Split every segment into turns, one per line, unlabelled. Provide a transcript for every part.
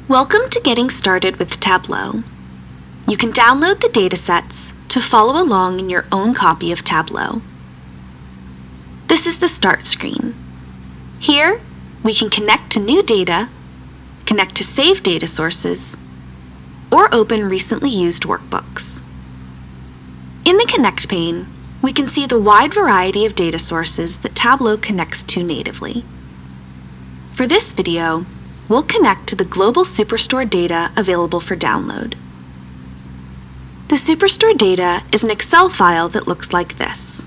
Welcome to Getting Started with Tableau. You can download the datasets to follow along in your own copy of Tableau. This is the Start screen. Here, we can connect to new data, connect to saved data sources, or open recently used workbooks. In the Connect pane, we can see the wide variety of data sources that Tableau connects to natively. For this video, we'll connect to the global Superstore data available for download. The Superstore data is an Excel file that looks like this.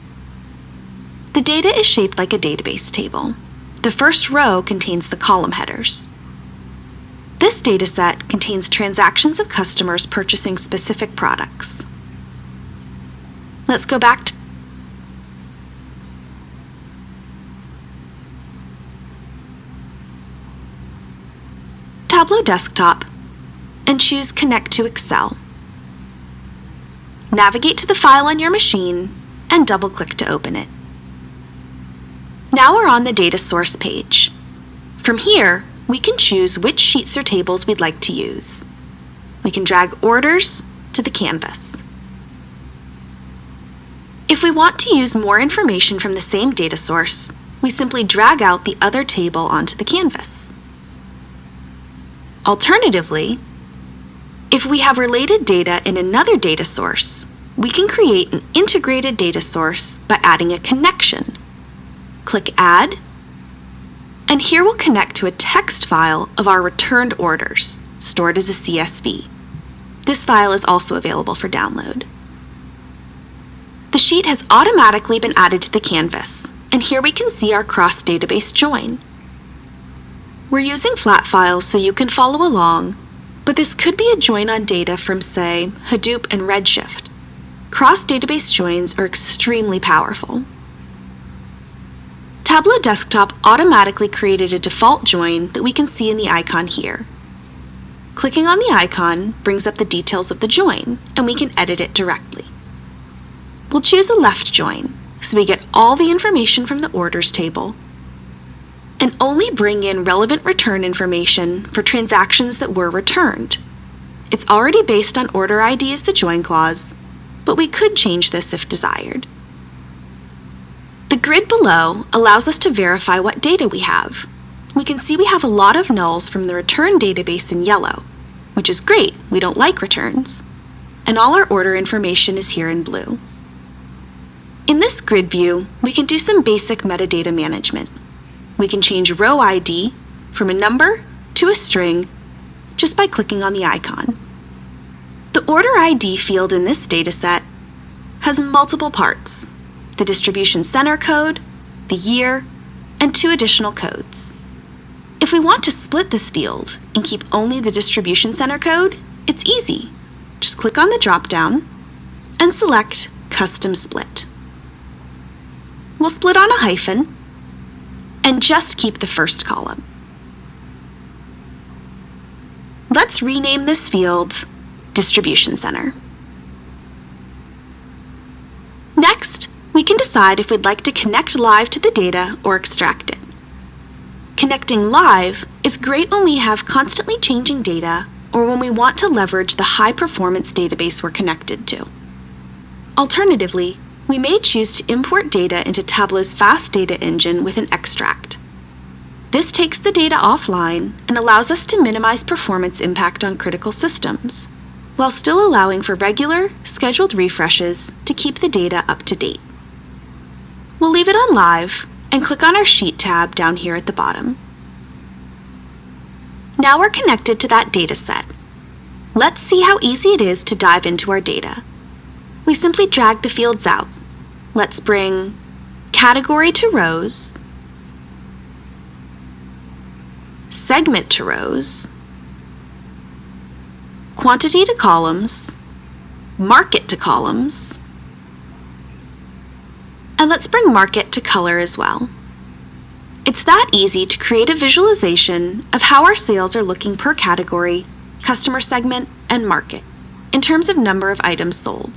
The data is shaped like a database table. The first row contains the column headers. This dataset contains transactions of customers purchasing specific products. Let's go back to Tableau Desktop and choose Connect to Excel. Navigate to the file on your machine and double-click to open it. Now we're on the data source page. From here, we can choose which sheets or tables we'd like to use. We can drag orders to the canvas. If we want to use more information from the same data source, we simply drag out the other table onto the canvas. Alternatively, if we have related data in another data source, we can create an integrated data source by adding a connection. Click Add, and here we'll connect to a text file of our returned orders, stored as a CSV. This file is also available for download. The sheet has automatically been added to the canvas, and here we can see our cross-database join. We're using flat files so you can follow along, but this could be a join on data from, say, Hadoop and Redshift. Cross-database joins are extremely powerful. Tableau Desktop automatically created a default join that we can see in the icon here. Clicking on the icon brings up the details of the join, and we can edit it directly. We'll choose a left join, so we get all the information from the orders table, and only bring in relevant return information for transactions that were returned. It's already based on order ID as the join clause, but we could change this if desired. The grid below allows us to verify what data we have. We can see we have a lot of nulls from the return database in yellow, which is great, we don't like returns, and all our order information is here in blue. In this grid view, we can do some basic metadata management. We can change row ID from a number to a string just by clicking on the icon. The order ID field in this dataset has multiple parts: the distribution center code, the year, and 2 additional codes. If we want to split this field and keep only the distribution center code, it's easy. Just click on the drop-down and select Custom Split. We'll split on a hyphen and just keep the first column. Let's rename this field Distribution Center. Next, we can decide if we'd like to connect live to the data or extract it. Connecting live is great when we have constantly changing data or when we want to leverage the high-performance database we're connected to. Alternatively, we may choose to import data into Tableau's fast data engine with an extract. This takes the data offline and allows us to minimize performance impact on critical systems, while still allowing for regular, scheduled refreshes to keep the data up to date. We'll leave it on live and click on our Sheet tab down here at the bottom. Now we're connected to that data set. Let's see how easy it is to dive into our data. We simply drag the fields out. Let's bring category to rows, segment to rows, quantity to columns, market to columns, and let's bring market to color as well. It's that easy to create a visualization of how our sales are looking per category, customer segment, and market in terms of number of items sold.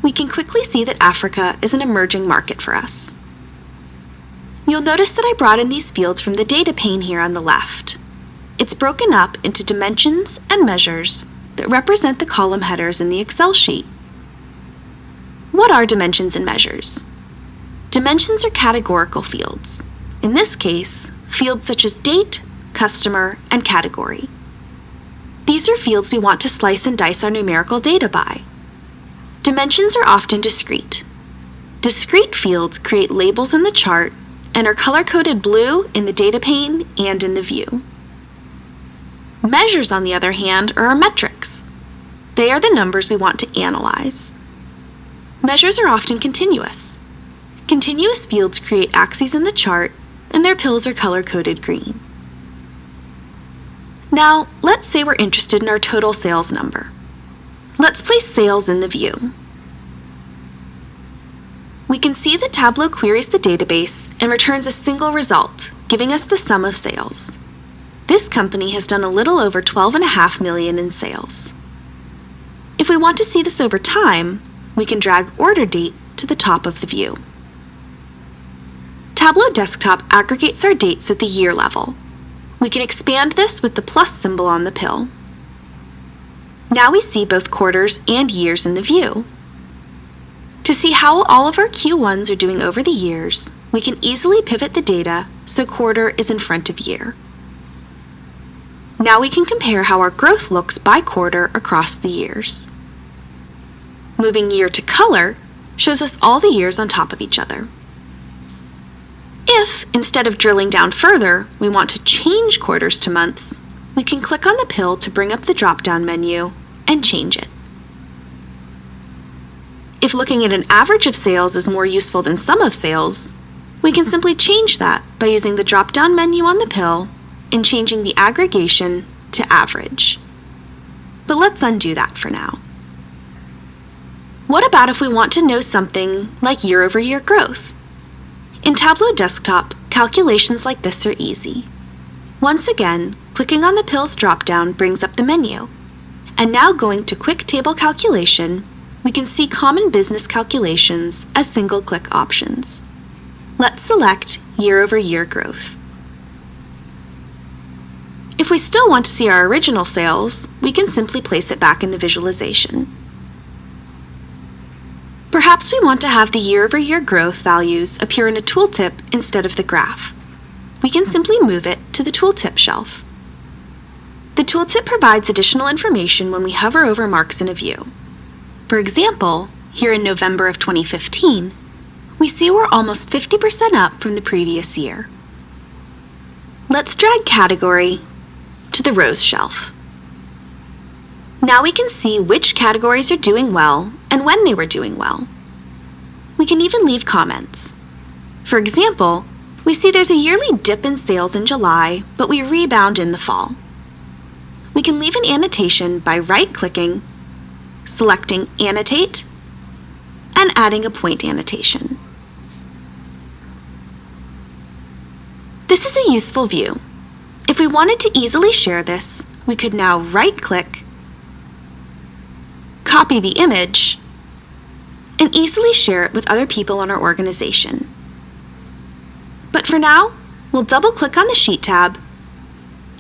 We can quickly see that Africa is an emerging market for us. You'll notice that I brought in these fields from the data pane here on the left. it's broken up into dimensions and measures that represent the column headers in the Excel sheet. What are dimensions and measures? Dimensions are categorical fields. In this case, fields such as date, customer, and category. These are fields we want to slice and dice our numerical data by. Dimensions are often discrete. Discrete fields create labels in the chart and are color-coded blue in the data pane and in the view. Measures, on the other hand, are our metrics. They are the numbers we want to analyze. Measures are often continuous. Continuous fields create axes in the chart, and their pills are color-coded green. Now, let's say we're interested in our total sales number. Let's place sales in the view. We can see that Tableau queries the database and returns a single result, giving us the sum of sales. This company has done a little over $12.5 million in sales. If we want to see this over time, we can drag order date to the top of the view. Tableau Desktop aggregates our dates at the year level. We can expand this with the plus symbol on the pill. Now we see both quarters and years in the view. To see how all of our Q1s are doing over the years, we can easily pivot the data so quarter is in front of year. Now we can compare how our growth looks by quarter across the years. Moving year to color shows us all the years on top of each other. If, instead of drilling down further, we want to change quarters to months, we can click on the pill to bring up the drop-down menu and change it. If looking at an average of sales is more useful than sum of sales, we can simply change that by using the drop-down menu on the pill and changing the aggregation to average. But let's undo that for now. What about if we want to know something like year-over-year growth? In Tableau Desktop, calculations like this are easy. Once again, clicking on the pill's drop-down brings up the menu. And now going to Quick Table Calculation, we can see common business calculations as single-click options. Let's select year-over-year growth. If we still want to see our original sales, we can simply place it back in the visualization. Perhaps we want to have the year-over-year growth values appear in a tooltip instead of the graph. We can simply move it to the tooltip shelf. The tooltip provides additional information when we hover over marks in a view. For example, here in November of 2015, we see we're almost 50% up from the previous year. Let's drag category to the rows shelf. Now we can see which categories are doing well and when they were doing well. We can even leave comments. For example, we see there's a yearly dip in sales in July, but we rebound in the fall. We can leave an annotation by right-clicking, selecting Annotate, and adding a point annotation. This is a useful view. If we wanted to easily share this, we could now right-click, copy the image, and easily share it with other people on our organization. But for now, we'll double-click on the Sheet tab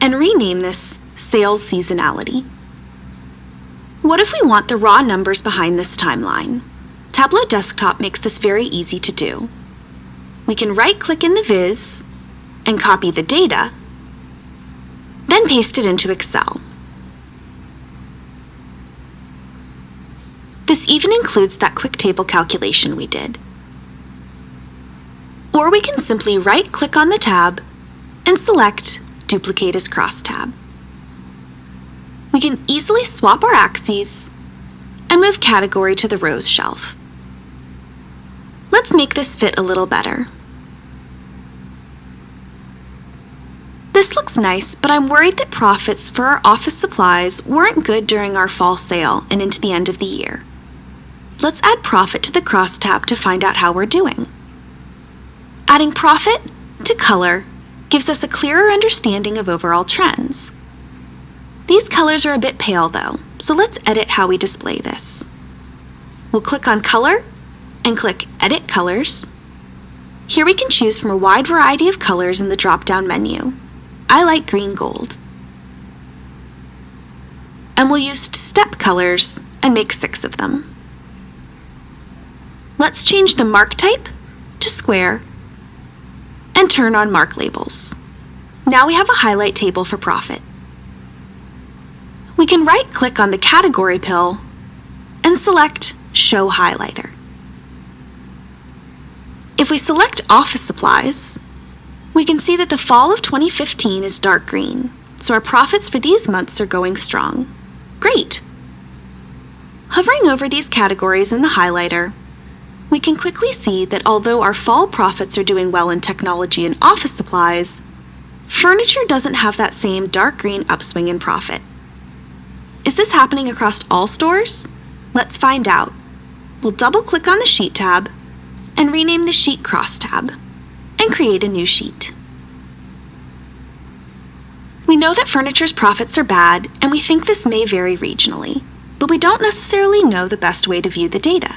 and rename this Sales Seasonality. What if we want the raw numbers behind this timeline? Tableau Desktop makes this very easy to do. We can right-click in the viz and copy the data, then paste it into Excel. This even includes that quick table calculation we did. Or we can simply right-click on the tab and select Duplicate as Crosstab. We can easily swap our axes and move category to the rows shelf. Let's make this fit a little better. This looks nice, but I'm worried that profits for our office supplies weren't good during our fall sale and into the end of the year. Let's add profit to the crosstab to find out how we're doing. Adding profit to color gives us a clearer understanding of overall trends. These colors are a bit pale though, so let's edit how we display this. We'll click on Color and click Edit Colors. Here we can choose from a wide variety of colors in the drop-down menu. I like green gold. and we'll use step colors and make 6 of them. Let's change the mark type to square and turn on mark labels. Now we have a highlight table for profit. We can right-click on the category pill and select Show Highlighter. If we select office supplies, we can see that the fall of 2015 is dark green, so our profits for these months are going strong. Great! Hovering over these categories in the highlighter, we can quickly see that although our fall profits are doing well in technology and office supplies, furniture doesn't have that same dark green upswing in profit. Is this happening across all stores? Let's find out. We'll double-click on the Sheet tab and rename the sheet Crosstab and create a new sheet. We know that furniture's profits are bad, and we think this may vary regionally, but we don't necessarily know the best way to view the data.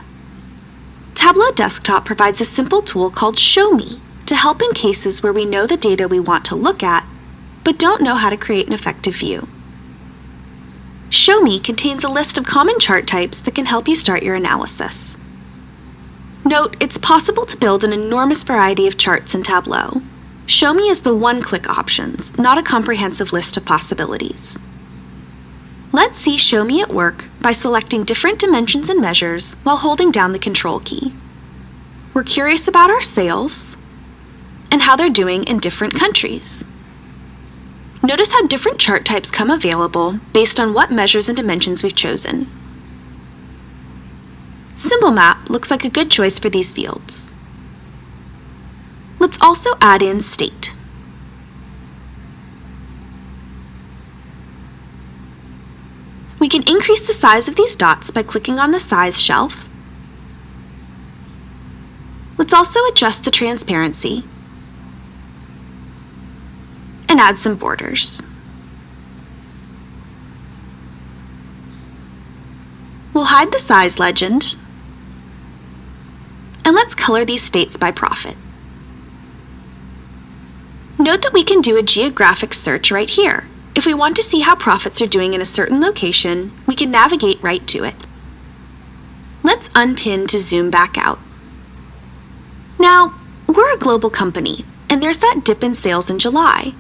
Tableau Desktop provides a simple tool called Show Me to help in cases where we know the data we want to look at, but don't know how to create an effective view. Show Me contains a list of common chart types that can help you start your analysis. Note, it's possible to build an enormous variety of charts in Tableau. Show Me is the one-click options, not a comprehensive list of possibilities. Let's see Show Me at work by selecting different dimensions and measures while holding down the Control key. We're curious about our sales and how they're doing in different countries. Notice how different chart types come available based on what measures and dimensions we've chosen. Symbol Map looks like a good choice for these fields. Let's also add in State. We can increase the size of these dots by clicking on the Size shelf. Let's also adjust the transparency and add some borders. We'll hide the size legend, and let's color these states by profit. Note that we can do a geographic search right here. If we want to see how profits are doing in a certain location, we can navigate right to it. Let's unpin to zoom back out. Now, we're a global company, and there's that dip in sales in July.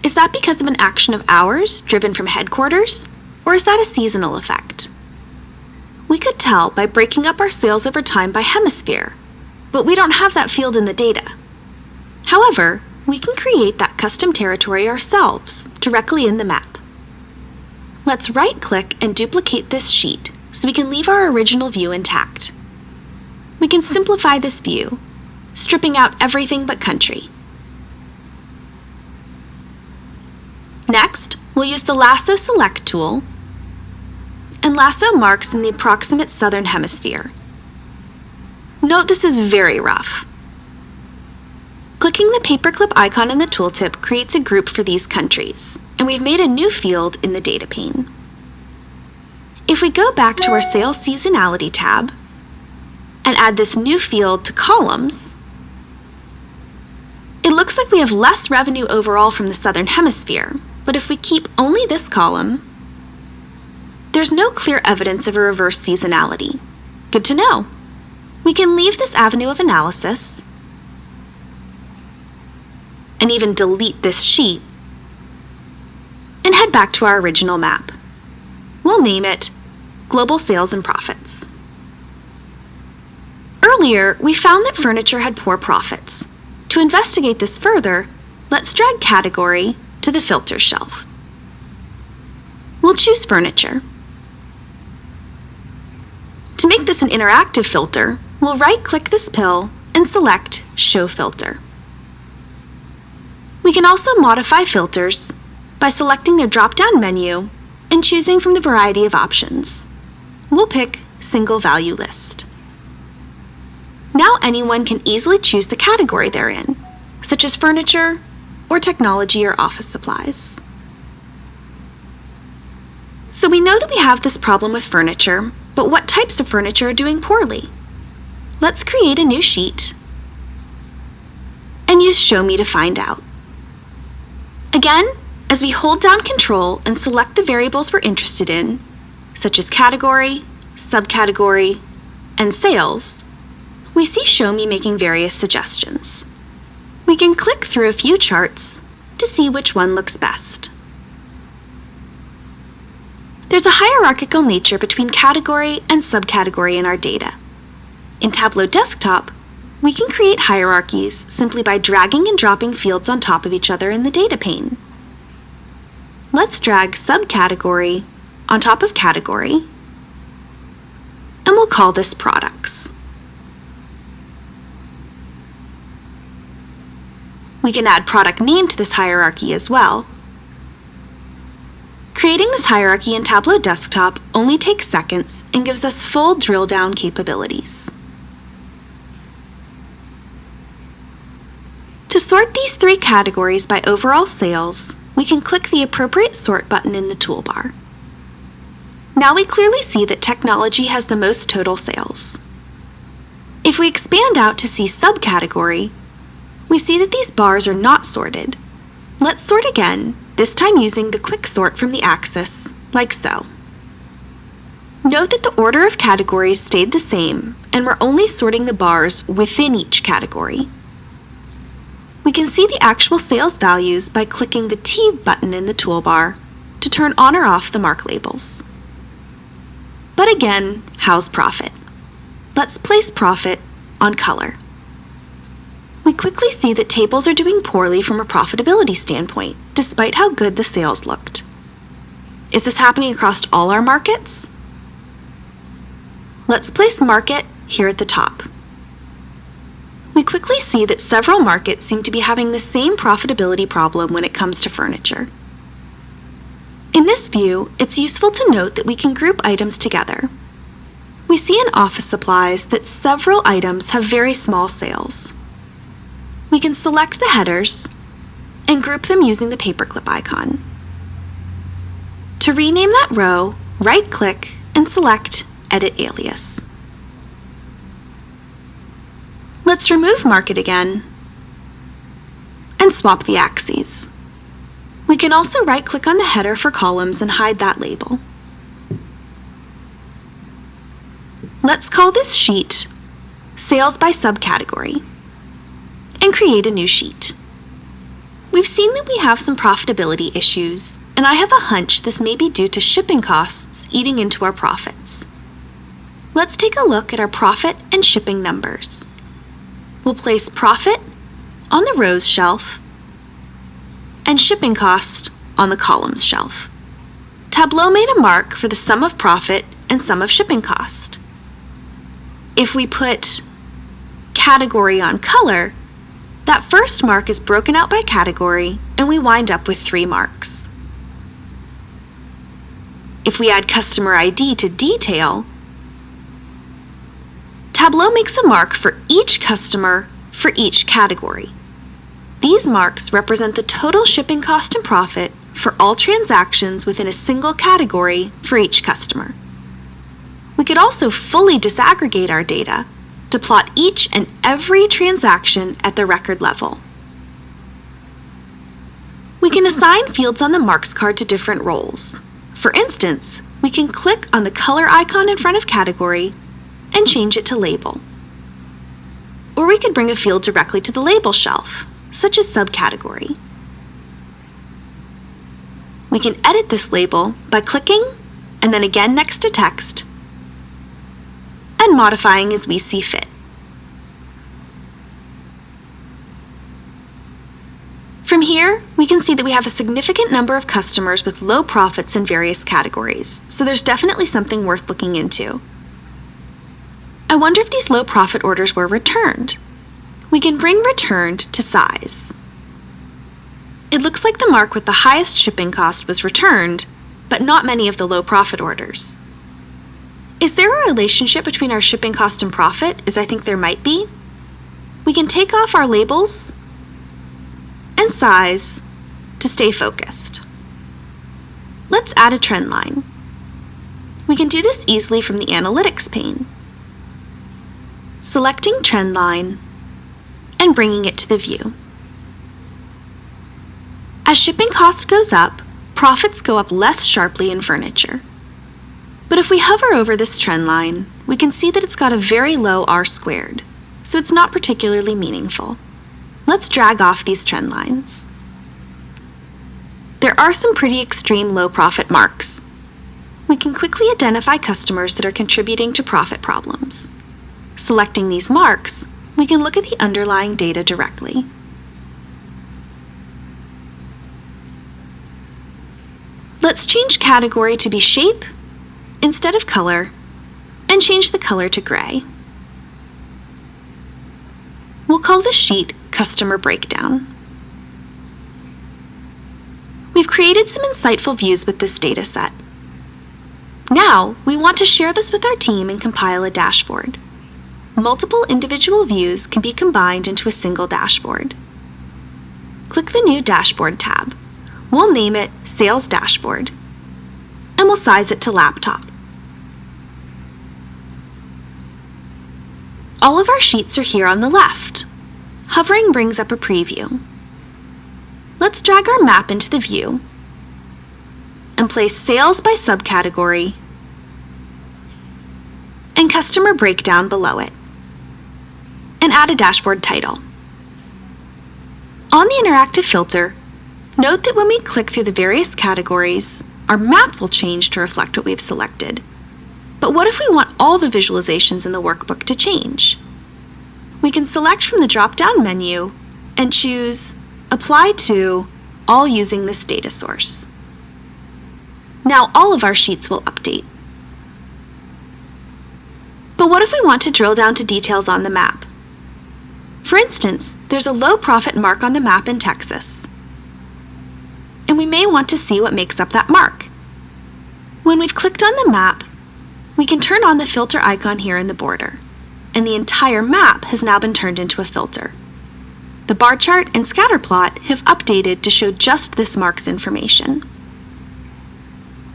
Is that because of an action of ours driven from headquarters, or is that a seasonal effect? We could tell by breaking up our sales over time by hemisphere, but we don't have that field in the data. However, we can create that custom territory ourselves directly in the map. Let's right-click and duplicate this sheet so we can leave our original view intact. We can simplify this view, stripping out everything but country. Next, we'll use the Lasso Select tool and lasso marks in the approximate southern hemisphere. Note this is very rough. Clicking the paperclip icon in the tooltip creates a group for these countries, and we've made a new field in the data pane. If we go back to our Sales Seasonality tab and add this new field to Columns, it looks like we have less revenue overall from the Southern Hemisphere, but if we keep only this column, there's no clear evidence of a reverse seasonality. Good to know. We can leave this avenue of analysis and even delete this sheet and head back to our original map. We'll name it Global Sales and Profits. Earlier, we found that furniture had poor profits. To investigate this further, let's drag Category to the Filters shelf. We'll choose Furniture. To make this an interactive filter, we'll right-click this pill and select Show Filter. We can also modify filters by selecting their drop-down menu and choosing from the variety of options. We'll pick Single Value List. Now anyone can easily choose the category they're in, such as furniture or technology or office supplies. So we know that we have this problem with furniture, but what types of furniture are doing poorly? Let's create a new sheet and use Show Me to find out. Again, As we hold down Control and select the variables we're interested in, such as category, subcategory, and sales, we see Show Me making various suggestions. We can click through a few charts to see which one looks best. There's a hierarchical nature between category and subcategory in our data. In Tableau Desktop, we can create hierarchies simply by dragging and dropping fields on top of each other in the data pane. Let's drag subcategory on top of category, and we'll call this Products. We can add product name to this hierarchy as well. Creating this hierarchy in Tableau Desktop only takes seconds and gives us full drill-down capabilities. To sort these three categories by overall sales, we can click the appropriate Sort button in the toolbar. Now we clearly see that technology has the most total sales. If we expand out to see subcategory, we see that these bars are not sorted. Let's sort again, this time using the quick sort from the axis, like so. Note that the order of categories stayed the same, and we're only sorting the bars within each category. We can see the actual sales values by clicking the T button in the toolbar to turn on or off the mark labels. But again, how's profit? Let's place profit on color. We quickly see that tables are doing poorly from a profitability standpoint, despite how good the sales looked. Is this happening across all our markets? Let's place market here at the top. We quickly see that several markets seem to be having the same profitability problem when it comes to furniture. In this view, it's useful to note that we can group items together. We see in office supplies that several items have very small sales. We can select the headers and group them using the paperclip icon. To rename that row, right-click and select Edit Alias. Let's remove Market again and swap the axes. We can also right-click on the header for columns and hide that label. Let's call this sheet Sales by Subcategory and create a new sheet. We've seen that we have some profitability issues, and I have a hunch this may be due to shipping costs eating into our profits. Let's take a look at our profit and shipping numbers. We'll place profit on the rows shelf and shipping cost on the columns shelf. Tableau made a mark for the sum of profit and sum of shipping cost. If we put category on color, that first mark is broken out by category and we wind up with 3 marks. If we add customer ID to detail, Tableau makes a mark for each customer for each category. These marks represent the total shipping cost and profit for all transactions within a single category for each customer. We could also fully disaggregate our data to plot each and every transaction at the record level. We can assign fields on the marks card to different roles. For instance, we can click on the color icon in front of category and change it to label. Or we could bring a field directly to the label shelf, such as subcategory. We can edit this label by clicking and then again next to text and modifying as we see fit. From here, we can see that we have a significant number of customers with low profits in various categories, so there's definitely something worth looking into. I wonder if these low profit orders were returned. We can bring returned to size. It looks like the mark with the highest shipping cost was returned, but not many of the low profit orders. Is there a relationship between our shipping cost and profit, as I think there might be? We can take off our labels and size to stay focused. Let's add a trend line. We can do this easily from the Analytics pane. Selecting trend line and bringing it to the view. As shipping cost goes up, profits go up less sharply in furniture. But if we hover over this trend line, we can see that it's got a very low R-squared, so it's not particularly meaningful. Let's drag off these trend lines. There are some pretty extreme low profit marks. We can quickly identify customers that are contributing to profit problems. Selecting these marks, we can look at the underlying data directly. Let's change category to be shape instead of color, and change the color to gray. We'll call this sheet Customer Breakdown. We've created some insightful views with this data set. Now, we want to share this with our team and compile a dashboard. Multiple individual views can be combined into a single dashboard. Click the New Dashboard tab. We'll name it Sales Dashboard, and we'll size it to laptop. All of our sheets are here on the left. Hovering brings up a preview. Let's drag our map into the view and place Sales by subcategory and Customer Breakdown below it, and add a dashboard title. On the interactive filter, note that when we click through the various categories, our map will change to reflect what we've selected. But what if we want all the visualizations in the workbook to change? We can select from the drop-down menu and choose Apply to All using this data source. Now all of our sheets will update. But what if we want to drill down to details on the map? For instance, there's a low profit mark on the map in Texas, and we may want to see what makes up that mark. When we've clicked on the map, we can turn on the filter icon here in the border, and the entire map has now been turned into a filter. The bar chart and scatter plot have updated to show just this mark's information.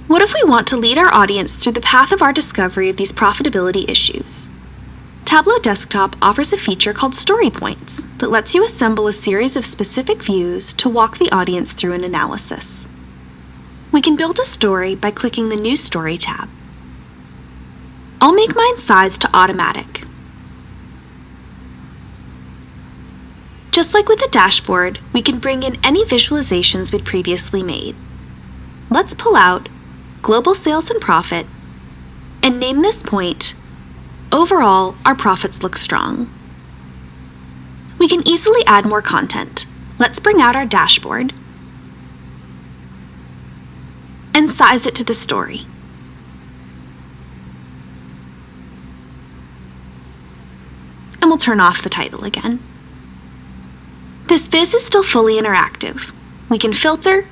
What if we want to lead our audience through the path of our discovery of these profitability issues? Tableau Desktop offers a feature called Story Points that lets you assemble a series of specific views to walk the audience through an analysis. We can build a story by clicking the New Story tab. I'll make mine sized to automatic. Just like with the dashboard, we can bring in any visualizations we'd previously made. Let's pull out Global Sales and Profit and name this point Overall, our profits look strong. We can easily add more content. Let's bring out our dashboard and size it to the story. And we'll turn off the title again. This viz is still fully interactive. We can filter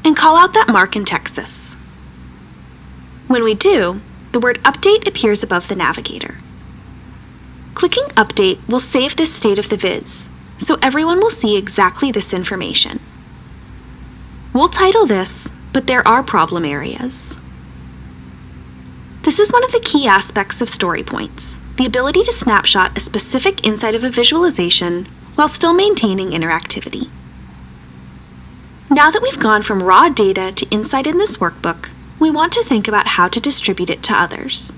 and call out that mark in Texas. When we do, the word Update appears above the navigator. Clicking Update will save this state of the viz, so everyone will see exactly this information. We'll title this, But There Are Problem Areas. This is one of the key aspects of Story Points, the ability to snapshot a specific insight of a visualization while still maintaining interactivity. Now that we've gone from raw data to insight in this workbook, we want to think about how to distribute it to others.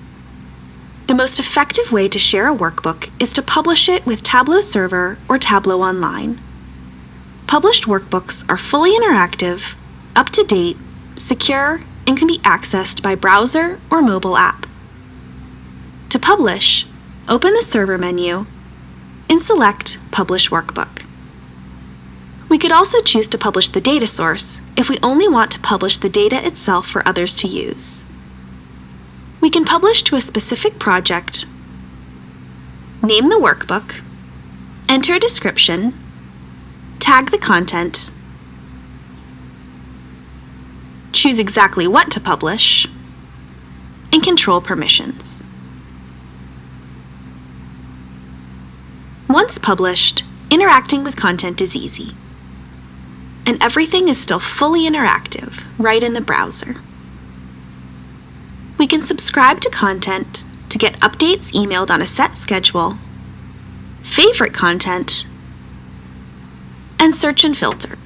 The most effective way to share a workbook is to publish it with Tableau Server or Tableau Online. Published workbooks are fully interactive, up-to-date, secure, and can be accessed by browser or mobile app. To publish, open the Server menu and select Publish Workbook. We could also choose to publish the data source if we only want to publish the data itself for others to use. We can publish to a specific project, name the workbook, enter a description, tag the content, choose exactly what to publish, and control permissions. Once published, interacting with content is easy. And everything is still fully interactive, right in the browser. We can subscribe to content to get updates emailed on a set schedule, favorite content, and search and filter.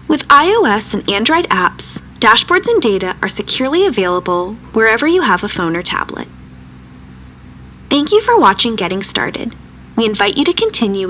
With iOS and Android apps, dashboards and data are securely available wherever you have a phone or tablet. Thank you for watching Getting Started. We invite you to continue